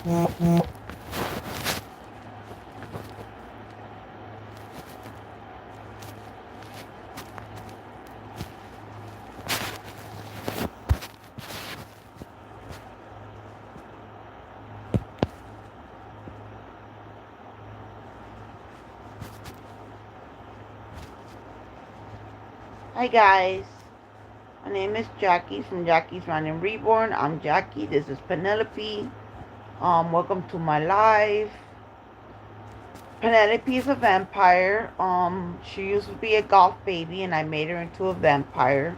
Hi guys, my name is Jackie from Jackie's Random Reborn. I'm Jackie. This is Penelope. Welcome to my live. Penelope is a vampire. She used to be a goth baby, and I made her into a vampire.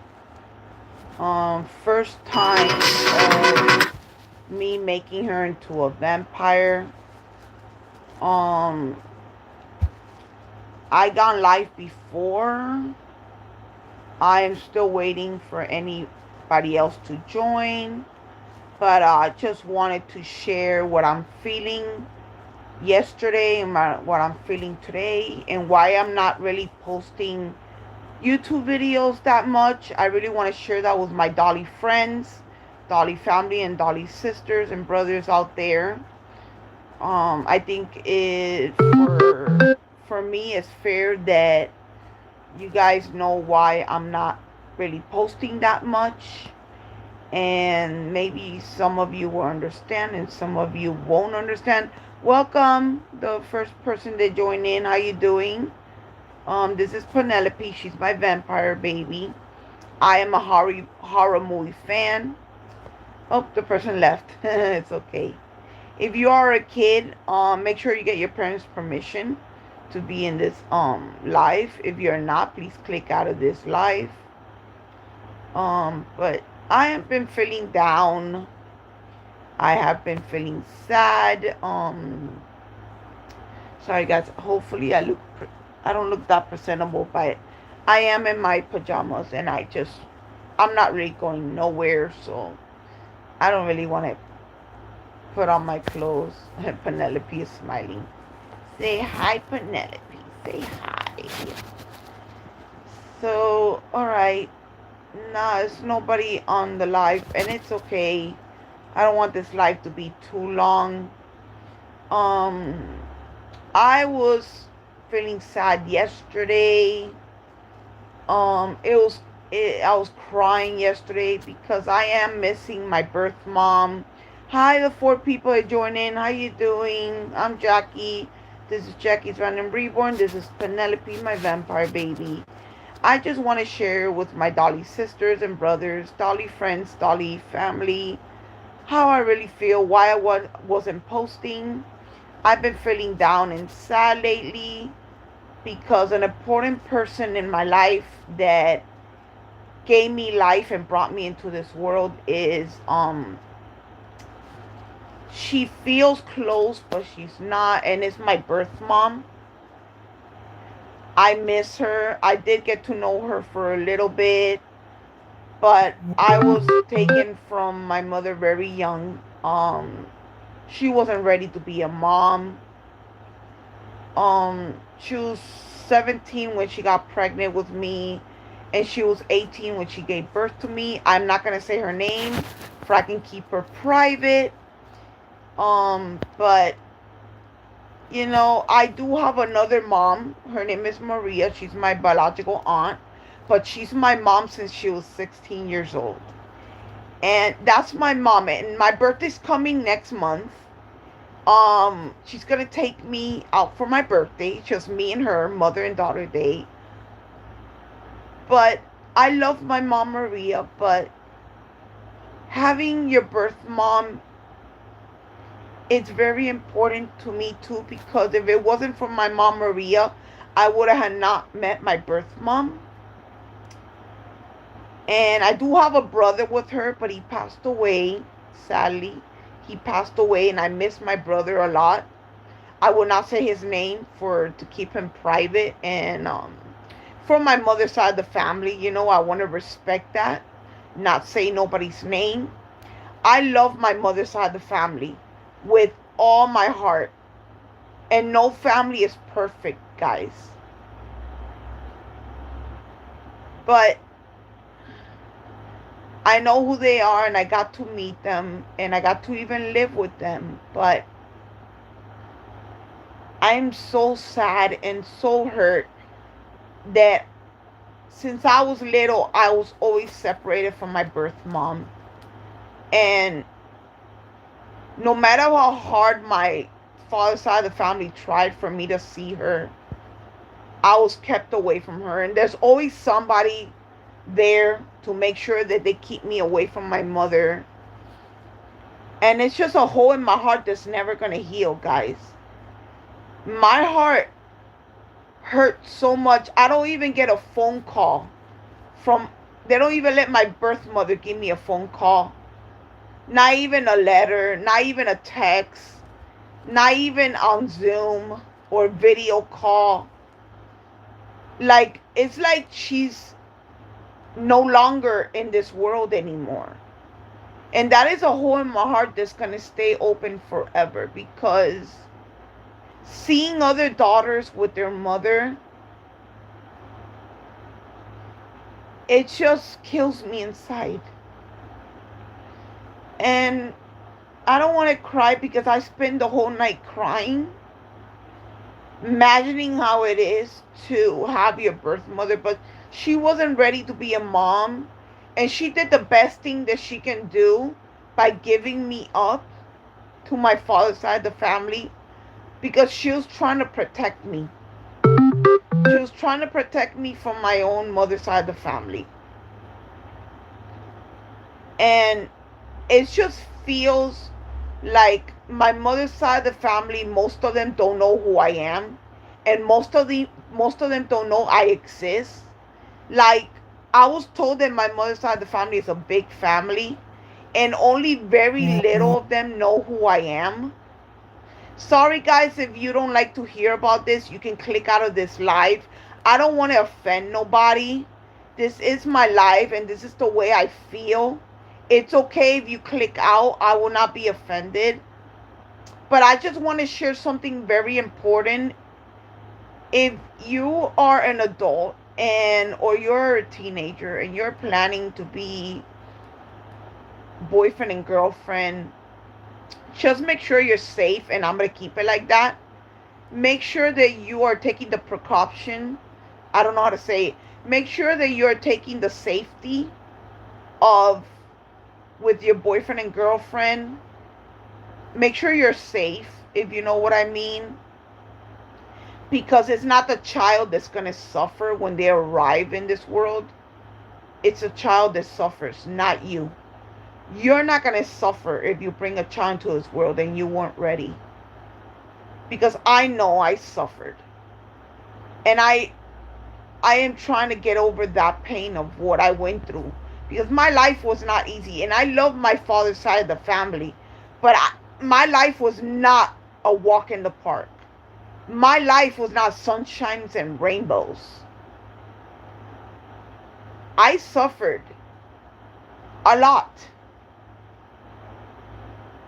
First time of me making her into a vampire. Um, I got live before. I am still waiting for anybody else to join, but I just wanted to share what I'm feeling yesterday and what I'm feeling today, and why I'm not really posting YouTube videos that much. I really want to share that with my Dolly friends, Dolly family, and Dolly sisters and brothers out there. I think it for me it's fair that you guys know why I'm not really posting that much, and maybe some of you will understand and some of you won't understand. Welcome, the first person to join in. How you doing? This is Penelope. She's my vampire baby. I am a horror movie fan. Oh, the person left. It's okay. If you are a kid, make sure you get your parents' permission to be in this live. If you're not, please click out of this live. But I have been feeling down. I have been feeling sad. Sorry guys. Hopefully I don't look that presentable, but I am in my pajamas, and I'm not really going nowhere, so I don't really want to put on my clothes. Penelope is smiling. Say hi, Penelope. Say hi. So, alright. Nah, there's nobody on the live, and it's okay. I don't want this live to be too long. I was feeling sad yesterday. I was crying yesterday because I am missing my birth mom. Hi, the 4 people that joined in. How you doing? I'm Jackie. This is Jackie's Random Reborn. This is Penelope, my vampire baby. I just want to share with my Dolly sisters and brothers, Dolly friends, Dolly family, how I really feel, why I wasn't posting. I've been feeling down and sad lately because an important person in my life that gave me life and brought me into this world is she feels close but she's not, and it's my birth mom. I miss her. I did get to know her for a little bit, but I was taken from my mother very young. She wasn't ready to be a mom. She was 17 when she got pregnant with me, and she was 18 when she gave birth to me. I'm not gonna say her name, for I can keep her private. But I do have another mom. Her name is Maria. She's my biological aunt, but she's my mom since she was 16 years old. And that's my mom. And my birthday's coming next month. She's gonna take me out for my birthday, just me and her, mother and daughter day. But I love my mom Maria, but having your birth mom, it's very important to me too, because if it wasn't for my mom Maria, I would have not met my birth mom. And I do have a brother with her, but he passed away, sadly. He passed away, and I miss my brother a lot. I will not say his name to keep him private. And from my mother's side of the family, I want to respect that, not say nobody's name. I love my mother's side of the family with all my heart, and no family is perfect, guys. But I know who they are, and I got to meet them, and I got to even live with them. But I'm so sad and so hurt that since I was little, I was always separated from my birth mom. And no matter how hard my father's side of the family tried for me to see her, I was kept away from her. And there's always somebody there to make sure that they keep me away from my mother. And it's just a hole in my heart that's never going to heal, guys. My heart hurt so much. I don't even get a phone call from, they don't even let my birth mother give me a phone call. Not even a letter, not even a text, not even on Zoom or video call. Like, it's like she's no longer in this world anymore. And that is a hole in my heart that's going to stay open forever, because seeing other daughters with their mother, it just kills me inside. And I don't want to cry because I spend the whole night crying, imagining how it is to have your birth mother, but she wasn't ready to be a mom, and she did the best thing that she can do by giving me up to my father's side of the family, because she was trying to protect me. She was trying to protect me from my own mother's side of the family. And it just feels like my mother's side of the family, most of them don't know who I am, and most of them don't know I exist. Like, I was told that my mother's side of the family is a big family, and only very little of them know who I am. Sorry guys, if you don't like to hear about this, you can click out of this live. I don't want to offend nobody. This is my life, and this is the way I feel. It's okay if you click out. I will not be offended. But I just want to share something very important. If you are an adult or you're a teenager and you're planning to be boyfriend and girlfriend, just make sure you're safe, and I'm going to keep it like that. Make sure that you are taking the precaution. I don't know how to say it. Make sure that you're taking the safety of with your boyfriend and girlfriend. Make sure you're safe, if you know what I mean. Because it's not the child that's going to suffer when they arrive in this world. It's a child that suffers, not you. You're not going to suffer if you bring a child into this world and you weren't ready. Because I know I suffered. And I am trying to get over that pain of what I went through. Because my life was not easy. And I love my father's side of the family. But my life was not a walk in the park. My life was not sunshines and rainbows. I suffered a lot.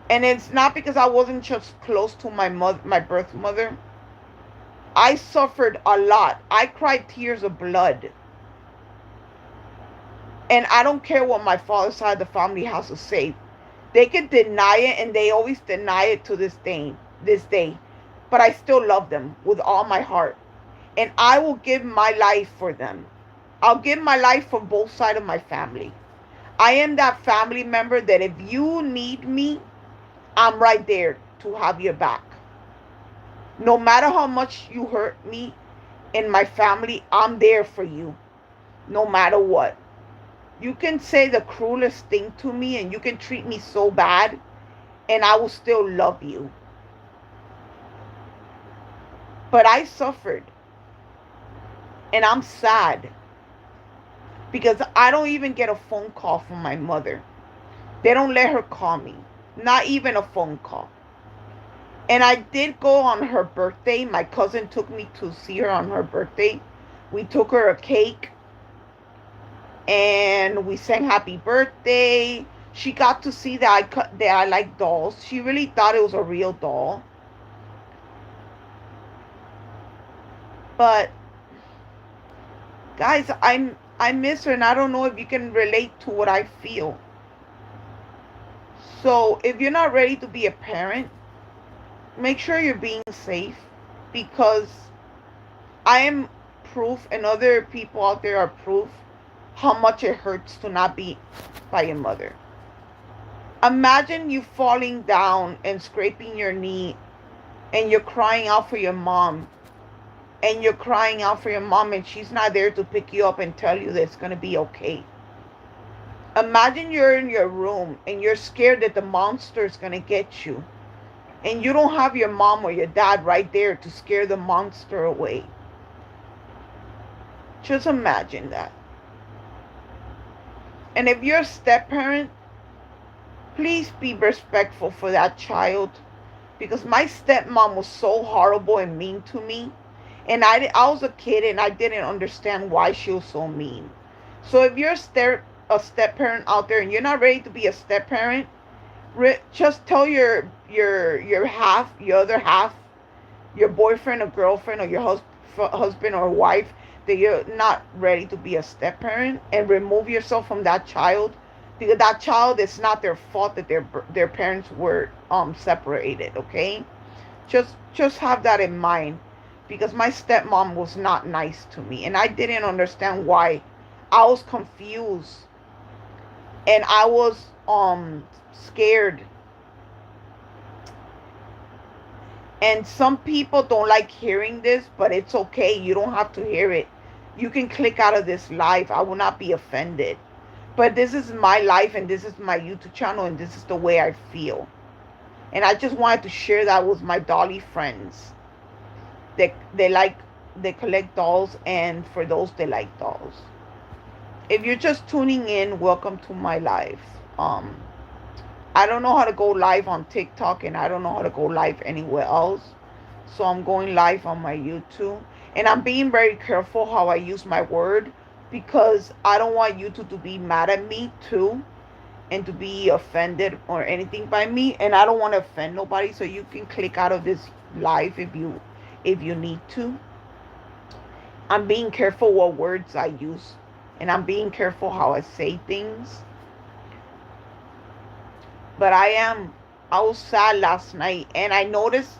And it's not because I wasn't just close to my birth mother. I suffered a lot. I cried tears of blood. And I don't care what my father's side of the family has to say. They can deny it, and they always deny it to this day. But I still love them with all my heart. And I will give my life for them. I'll give my life for both sides of my family. I am that family member that if you need me, I'm right there to have your back. No matter how much you hurt me and my family, I'm there for you. No matter what. You can say the cruelest thing to me and you can treat me so bad, and I will still love you. But I suffered. And I'm sad. Because I don't even get a phone call from my mother. They don't let her call me. Not even a phone call. And I did go on her birthday. My cousin took me to see her on her birthday. We took her a cake. And we sang happy birthday. She got to see that I like dolls. She really thought it was a real doll. But guys, I miss her, and I don't know if you can relate to what I feel. So if you're not ready to be a parent, make sure you're being safe, because I am proof, and other people out there are proof, how much it hurts to not be by your mother. Imagine you falling down and scraping your knee, and you're crying out for your mom, and you're crying out for your mom, and she's not there to pick you up and tell you that it's going to be okay. Imagine you're in your room and you're scared that the monster is going to get you, and you don't have your mom or your dad right there to scare the monster away. Just imagine that. And if you're a step parent, please be respectful for that child, because my stepmom was so horrible and mean to me, and I was a kid and I didn't understand why she was so mean. So if you're a step parent out there and you're not ready to be a step parent, just tell your other half, your boyfriend or girlfriend or your husband or wife, that you're not ready to be a step parent, and remove yourself from that child, because that child, it's not their fault that their parents were separated. Okay, just have that in mind, because my stepmom was not nice to me, and I didn't understand why. I was confused, and I was scared. And some people don't like hearing this, but it's okay. You don't have to hear it. You can click out of this live. I will not be offended. But this is my life, and this is my YouTube channel, and this is the way I feel. And I just wanted to share that with my dolly friends. They collect dolls, and for those that like dolls. If you're just tuning in, welcome to my live. I don't know how to go live on TikTok, and I don't know how to go live anywhere else. So I'm going live on my YouTube. And I'm being very careful how I use my word, because I don't want YouTube to be mad at me too, and to be offended or anything by me. And I don't want to offend nobody. So you can click out of this live if you need to. I'm being careful what words I use. And I'm being careful how I say things. But I was sad last night, and I noticed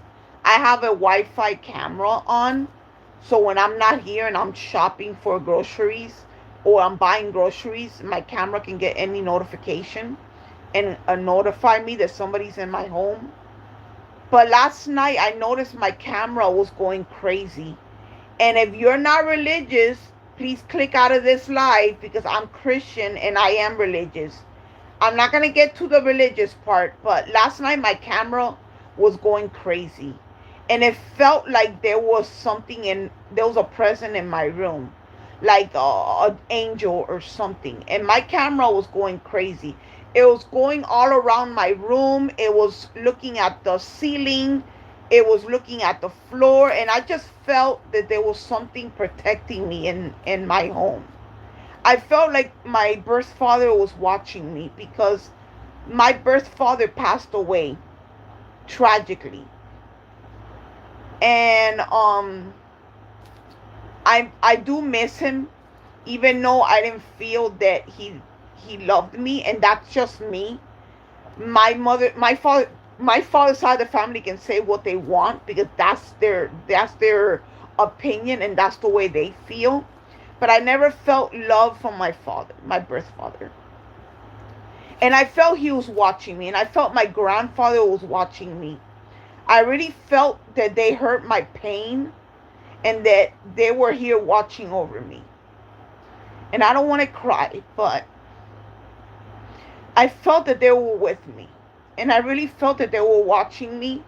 I have a Wi-Fi camera on. So when I'm not here and I'm shopping for groceries, or I'm buying groceries, my camera can get any notification and notify me that somebody's in my home. But last night I noticed my camera was going crazy. And if you're not religious, please click out of this live, because I'm Christian and I am religious. I'm not going to get to the religious part, but last night my camera was going crazy. And it felt like there was a presence in my room, like an angel or something. And my camera was going crazy. It was going all around my room. It was looking at the ceiling. It was looking at the floor. And I just felt that there was something protecting me in my home. I felt like my birth father was watching me, because my birth father passed away tragically. And I do miss him, even though I didn't feel that he loved me, and that's just me. My father's side of the family can say what they want, because that's their opinion, and that's the way they feel. But I never felt love from my father, my birth father. And I felt he was watching me, and I felt my grandfather was watching me. I really felt that they heard my pain, and that they were here watching over me. And I don't want to cry, but I felt that they were with me. And I really felt that they were watching me.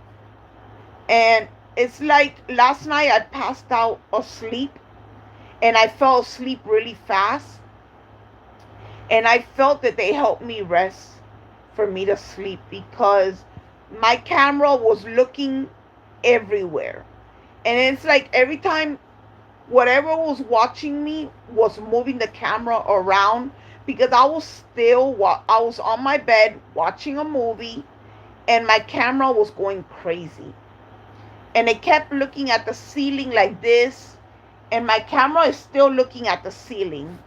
And it's like last night I passed out asleep, and I fell asleep really fast. And I felt that they helped me rest for me to sleep, because my camera was looking everywhere. And it's like every time whatever was watching me was moving the camera around, because I was on my bed watching a movie, and my camera was going crazy. And it kept looking at the ceiling like this, and my camera is still looking at the ceiling.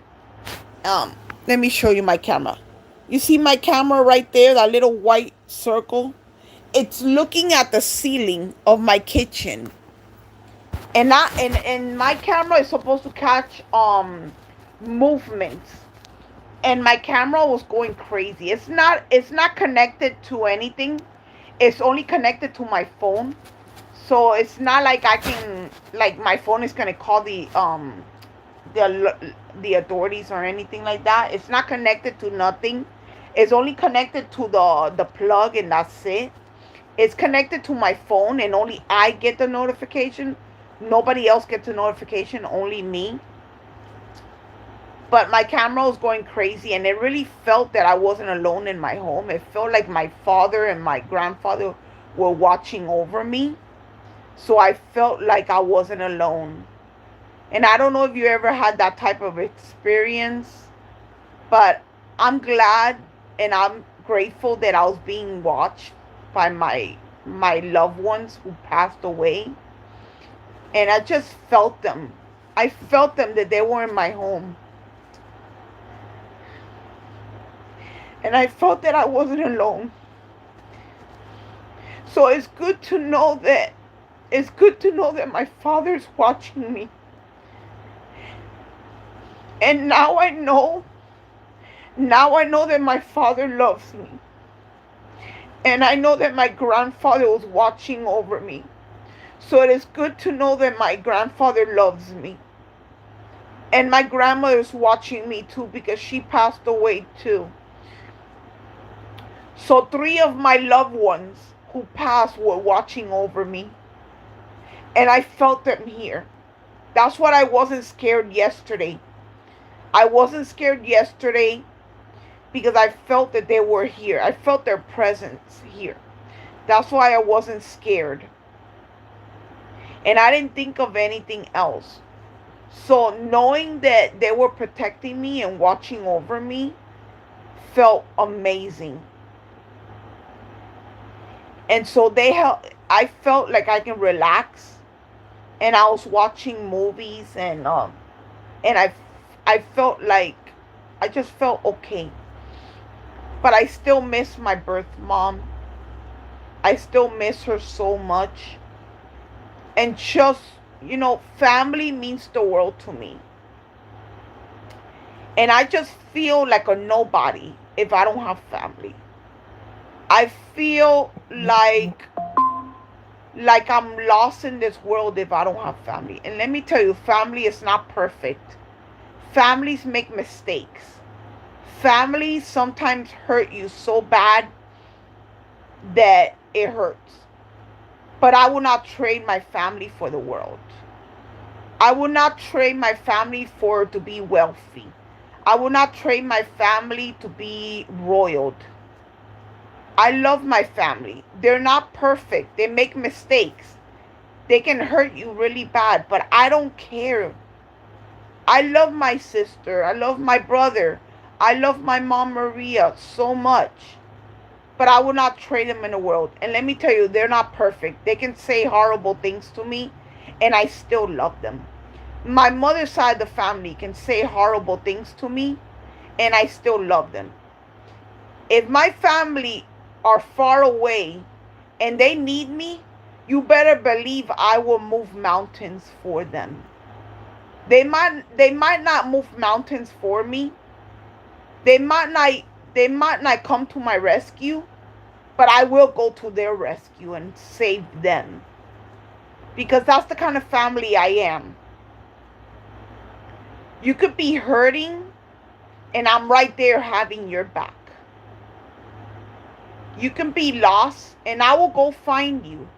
Um, Let me show you my camera. You see my camera right there, that little white circle? It's looking at the ceiling of my kitchen. And my camera is supposed to catch movements. And my camera was going crazy. It's not connected to anything. It's only connected to my phone. So it's not like I can, like, my phone is gonna call the authorities or anything like that. It's not connected to nothing. It's only connected to the plug, and that's it. It's connected to my phone, and only I get the notification. Nobody else gets a notification, only me. But my camera was going crazy, and it really felt that I wasn't alone in my home. It felt like my father and my grandfather were watching over me. So I felt like I wasn't alone. And I don't know if you ever had that type of experience, but I'm glad and I'm grateful that I was being watched by my loved ones who passed away. And I just felt them. I felt them, that they were in my home. And I felt that I wasn't alone. So it's good to know that my father's watching me. And now I know that my father loves me. And I know that my grandfather was watching over me. So it is good to know that my grandfather loves me. And my grandmother is watching me too, because she passed away too. So 3 of my loved ones who passed were watching over me. And I felt them here. That's what I wasn't scared yesterday. I wasn't scared yesterday because I felt that they were here. I felt their presence here. That's why I wasn't scared. And I didn't think of anything else. So knowing that they were protecting me and watching over me felt amazing. And so I felt like I can relax. And I was watching movies, and I felt like I just felt okay. But I still miss my birth mom. I still miss her so much. And just, family means the world to me. And I just feel like a nobody if I don't have family. I feel like I'm lost in this world if I don't have family. And let me tell you, family is not perfect. Families make mistakes. Families sometimes hurt you so bad that it hurts. But I will not trade my family for the world. I will not trade my family to be wealthy. I will not trade my family to be roiled. I love my family. They're not perfect. They make mistakes. They can hurt you really bad, but I don't care. I love my sister. I love my brother. I love my mom Maria so much. But I will not trade them in the world. And let me tell you, they're not perfect. They can say horrible things to me, and I still love them. My mother's side of the family can say horrible things to me, and I still love them. If my family are far away and they need me, you better believe I will move mountains for them. They might not move mountains for me. They might not come to my rescue, but I will go to their rescue and save them. Because that's the kind of family I am. You could be hurting, and I'm right there having your back. You can be lost, and I will go find you.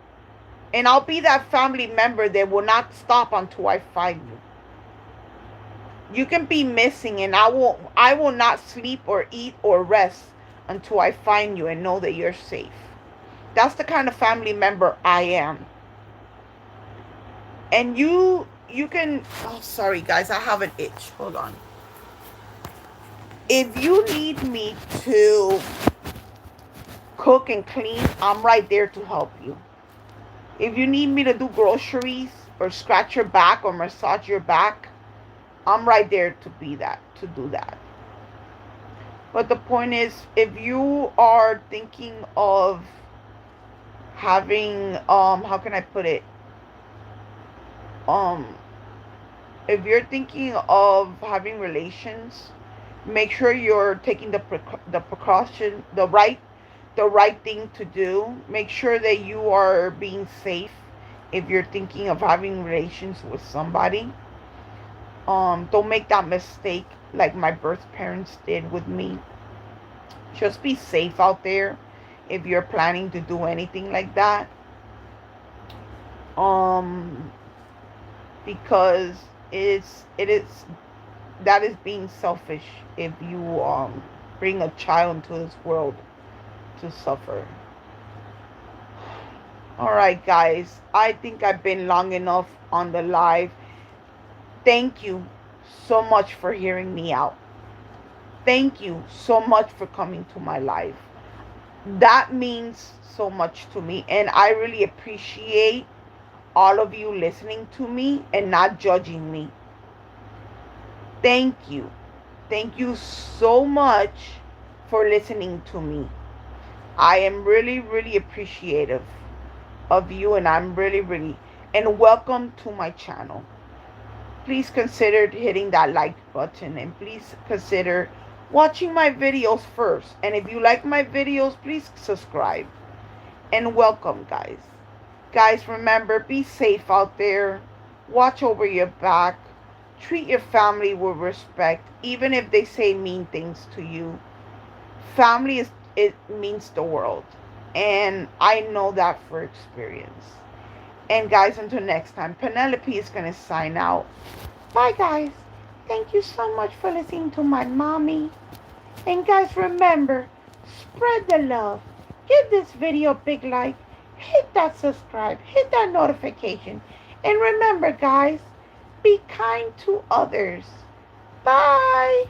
And I'll be that family member that will not stop until I find you. You can be missing, and I will not sleep or eat or rest until I find you and know that you're safe. That's the kind of family member I am. And you can, oh, sorry guys, I have an itch. Hold on. If you need me to cook and clean, I'm right there to help you. If you need me to do groceries or scratch your back or massage your back, I'm right there to do that. But the point is, if you are thinking of having, how can I put it? Um, if you're thinking of having relations, make sure you're taking the precaution, the right thing to do. Make sure that you are being safe if you're thinking of having relations with somebody. Don't make that mistake like my birth parents did with me. Just be safe out there if you're planning to do anything like that. Um, because it is that is being selfish if you bring a child into this world to suffer. All right, guys. I think I've been long enough on the live. Thank you so much for hearing me out. Thank you so much for coming to my live. That means so much to me, and I really appreciate all of you listening to me and not judging me. Thank you. Thank you so much for listening to me. I am really, really appreciative of you, and I'm really, really, and welcome to my channel. Please consider hitting that like button, and please consider watching my videos first. And if you like my videos, please subscribe. And welcome, guys. Guys, remember, be safe out there. Watch over your back. Treat your family with respect, even if they say mean things to you. Family is it means the world. And I know that for experience. And guys, until next time, Penelope is gonna sign out. Bye, guys. Thank you so much for listening to my mommy. And guys, remember, spread the love. Give this video a big like. Hit that subscribe. Hit that notification. And remember, guys, be kind to others. Bye.